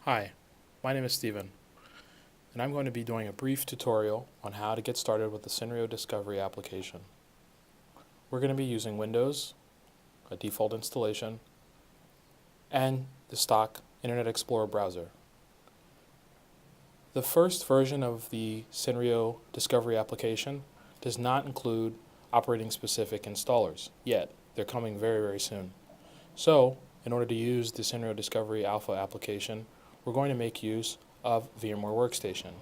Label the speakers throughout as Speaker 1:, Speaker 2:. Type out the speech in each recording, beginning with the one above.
Speaker 1: Hi, my name is Steven, and I'm going to be doing a brief tutorial on how to get started with the Senrio Discovery application. We're going to be using Windows, a default installation, and the stock Internet Explorer browser. The first version of the Senrio Discovery application does not include operating-specific installers yet. They're coming very, very soon. So, in order to use the Senrio Discovery Alpha application, we're going to make use of VMware Workstation,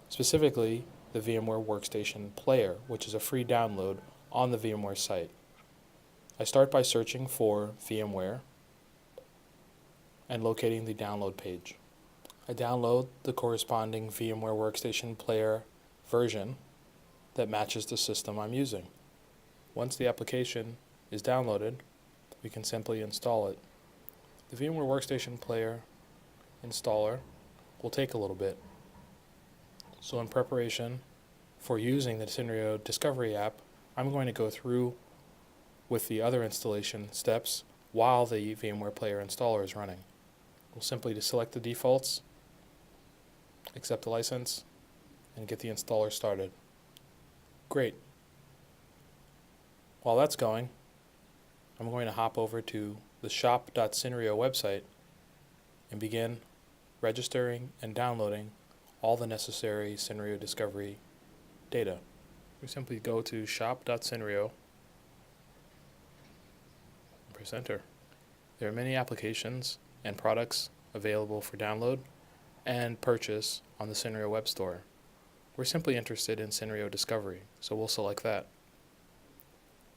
Speaker 1: specifically the VMware Workstation Player, which is a free download on the VMware site. I start by searching for VMware and locating the download page. I download the corresponding VMware Workstation Player version that matches the system I'm using. Once the application is downloaded, we can simply install it. The VMware Workstation Player installer will take a little bit. So in preparation for using the Senrio Discovery app, I'm going to go through with the other installation steps while the VMware Player installer is running. We'll simply just select the defaults, accept the license, and get the installer started. Great. While that's going, I'm going to hop over to the shop.senrio website and begin registering and downloading all the necessary Senrio Discovery data. We simply go to shop.senrio and press enter. There are many applications and products available for download and purchase on the Senrio web store. We're simply interested in Senrio Discovery, so we'll select that.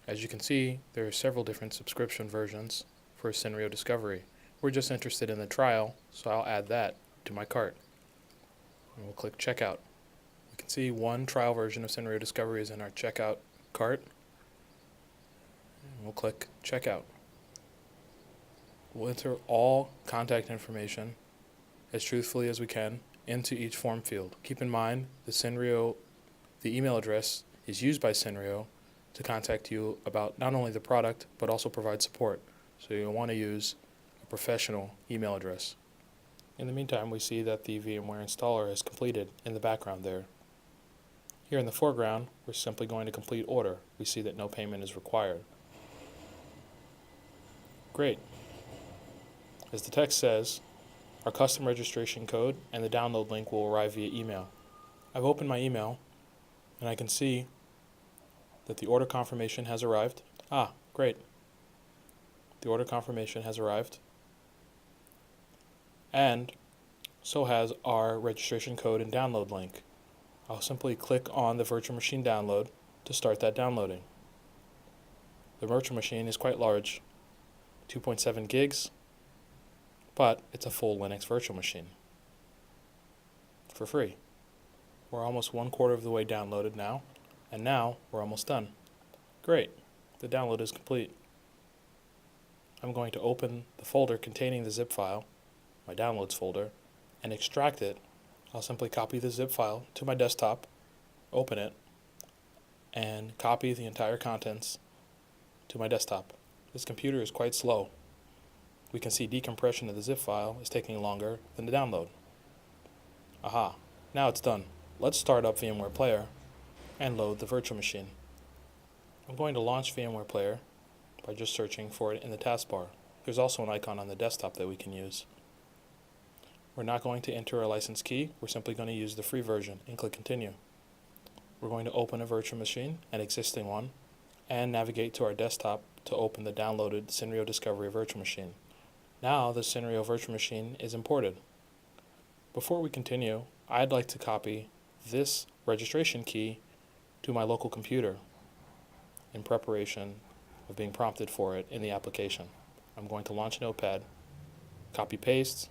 Speaker 1: As you can see, there are several different subscription versions for Senrio Discovery. We're just interested in the trial, so I'll add that to my cart. And we'll click Checkout. You can see one trial version of Senrio Discovery is in our checkout cart. And we'll click Checkout. We'll enter all contact information as truthfully as we can into each form field. Keep in mind the email address is used by Senrio to contact you about not only the product but also provide support. So you'll want to use a professional email address. In the meantime, we see that the VMware installer is completed in the background there. Here in the foreground, we're simply going to complete order. We see that no payment is required. Great. As the text says, our custom registration code and the download link will arrive via email. I've opened my email and I can see that the order confirmation has arrived. Great. The order confirmation has arrived. And so has our registration code and download link. I'll simply click on the virtual machine download to start that downloading. The virtual machine is quite large, 2.7 gigs, but it's a full Linux virtual machine for free. We're almost 1/4 of the way downloaded now, and now we're almost done. Great, the download is complete. I'm going to open the folder containing the zip file, my downloads folder, and extract it. I'll simply copy the zip file to my desktop, open it, and copy the entire contents to my desktop. This computer is quite slow. We can see decompression of the zip file is taking longer than the download. Aha, now it's done. Let's start up VMware Player and load the virtual machine. I'm going to launch VMware Player by just searching for it in the taskbar. There's also an icon on the desktop that we can use. We're not going to enter a license key. We're simply going to use the free version and click Continue. We're going to open a virtual machine, an existing one, and navigate to our desktop to open the downloaded Senrio Discovery virtual machine. Now the Senrio virtual machine is imported. Before we continue, I'd like to copy this registration key to my local computer in preparation of being prompted for it in the application. I'm going to launch Notepad, copy paste,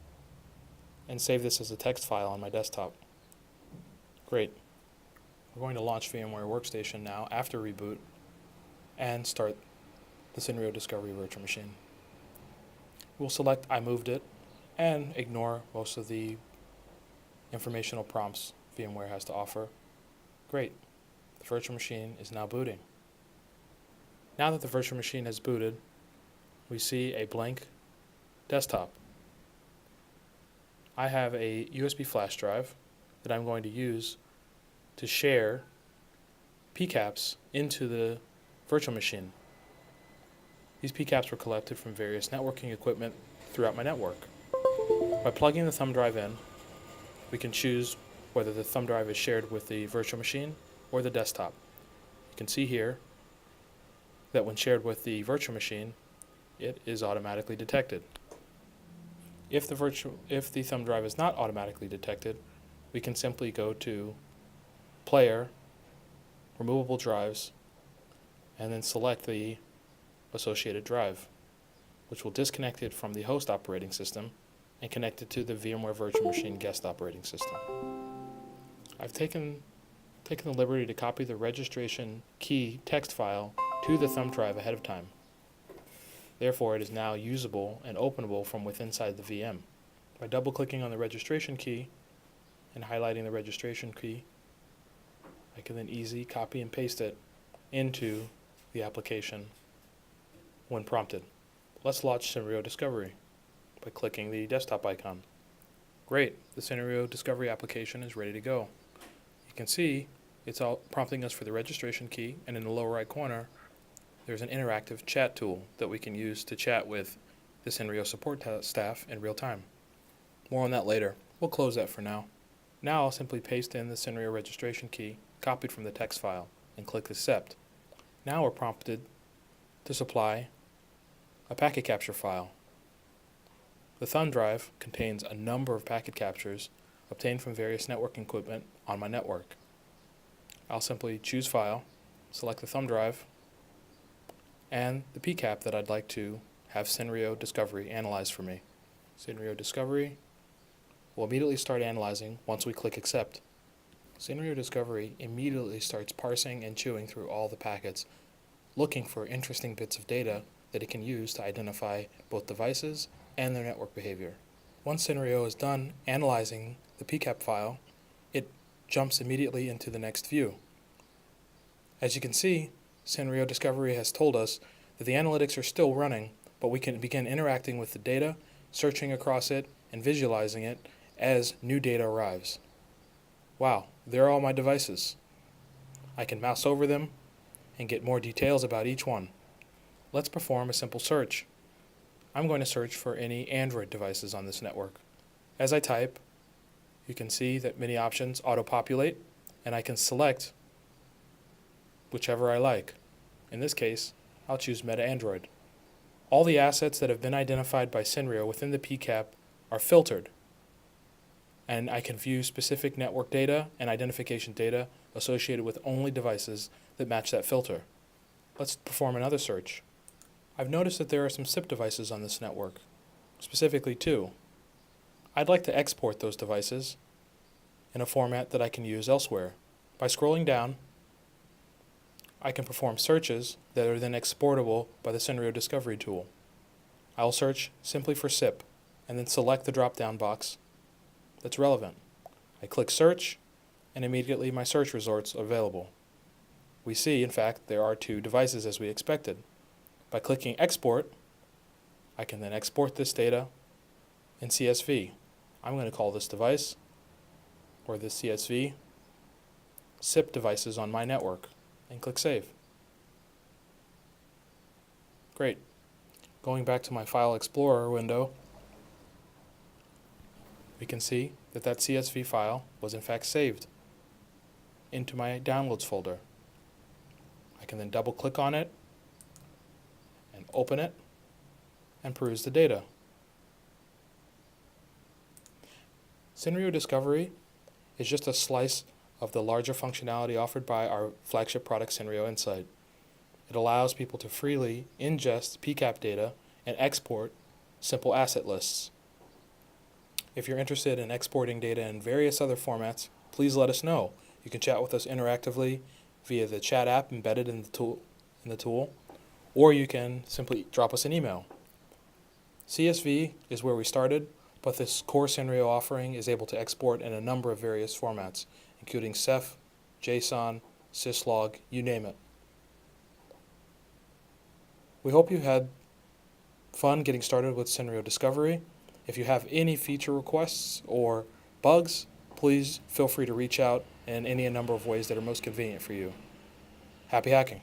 Speaker 1: and save this as a text file on my desktop. Great. We're going to launch VMware Workstation now after reboot and start the Senrio Discovery virtual machine. We'll select I moved it and ignore most of the informational prompts VMware has to offer. Great. The virtual machine is now booting. Now that the virtual machine has booted, we see a blank desktop. I have a USB flash drive that I'm going to use to share PCAPs into the virtual machine. These PCAPs were collected from various networking equipment throughout my network. By plugging the thumb drive in, we can choose whether the thumb drive is shared with the virtual machine or the desktop. You can see here that when shared with the virtual machine, it is automatically detected. If the thumb drive is not automatically detected, we can simply go to Player, Removable Drives, and then select the associated drive, which will disconnect it from the host operating system and connect it to the VMware Virtual Machine guest operating system. I've taken the liberty to copy the registration key text file to the thumb drive ahead of time. Therefore, it is now usable and openable from within inside the VM. By double-clicking on the registration key and highlighting the registration key, I can then easily copy and paste it into the application when prompted. Let's launch Senrio Discovery by clicking the desktop icon. Great, the Senrio Discovery application is ready to go. You can see it's all prompting us for the registration key, and in the lower right corner, there's an interactive chat tool that we can use to chat with the Senrio support staff in real time. More on that later. We'll close that for now. Now I'll simply paste in the Senrio registration key copied from the text file and click Accept. Now we're prompted to supply a packet capture file. The thumb drive contains a number of packet captures obtained from various networking equipment on my network. I'll simply choose File, select the thumb drive, and the PCAP that I'd like to have Senrio Discovery analyze for me. Senrio Discovery will immediately start analyzing once we click Accept. Senrio Discovery immediately starts parsing and chewing through all the packets, looking for interesting bits of data that it can use to identify both devices and their network behavior. Once Senrio is done analyzing the PCAP file, it jumps immediately into the next view. As you can see, Senrio Discovery has told us that the analytics are still running, but we can begin interacting with the data, searching across it, and visualizing it as new data arrives. Wow, there are all my devices. I can mouse over them and get more details about each one. Let's perform a simple search. I'm going to search for any Android devices on this network. As I type, you can see that many options auto-populate, and I can select whichever I like. In this case, I'll choose Meta Android. All the assets that have been identified by Senrio within the PCAP are filtered, and I can view specific network data and identification data associated with only devices that match that filter. Let's perform another search. I've noticed that there are some SIP devices on this network, specifically 2. I'd like to export those devices in a format that I can use elsewhere. By scrolling down, I can perform searches that are then exportable by the Senrio Discovery tool. I'll search simply for SIP and then select the drop-down box that's relevant. I click Search, and immediately my search results are available. We see, in fact, there are 2 devices as we expected. By clicking Export, I can then export this data in CSV. I'm going to call this device, or this CSV, SIP devices on my network, and click Save. Great. Going back to my File Explorer window, we can see that that CSV file was in fact saved into my Downloads folder. I can then double click on it and open it and peruse the data. Senrio Discovery is just a slice of the larger functionality offered by our flagship product, Senrio Insight. It allows people to freely ingest PCAP data and export simple asset lists. If you're interested in exporting data in various other formats, please let us know. You can chat with us interactively via the chat app embedded in the tool, or you can simply drop us an email. CSV is where we started, but this core Senrio offering is able to export in a number of various formats, including Ceph, JSON, syslog, you name it. We hope you had fun getting started with Senrio Discovery. If you have any feature requests or bugs, please feel free to reach out in any number of ways that are most convenient for you. Happy hacking!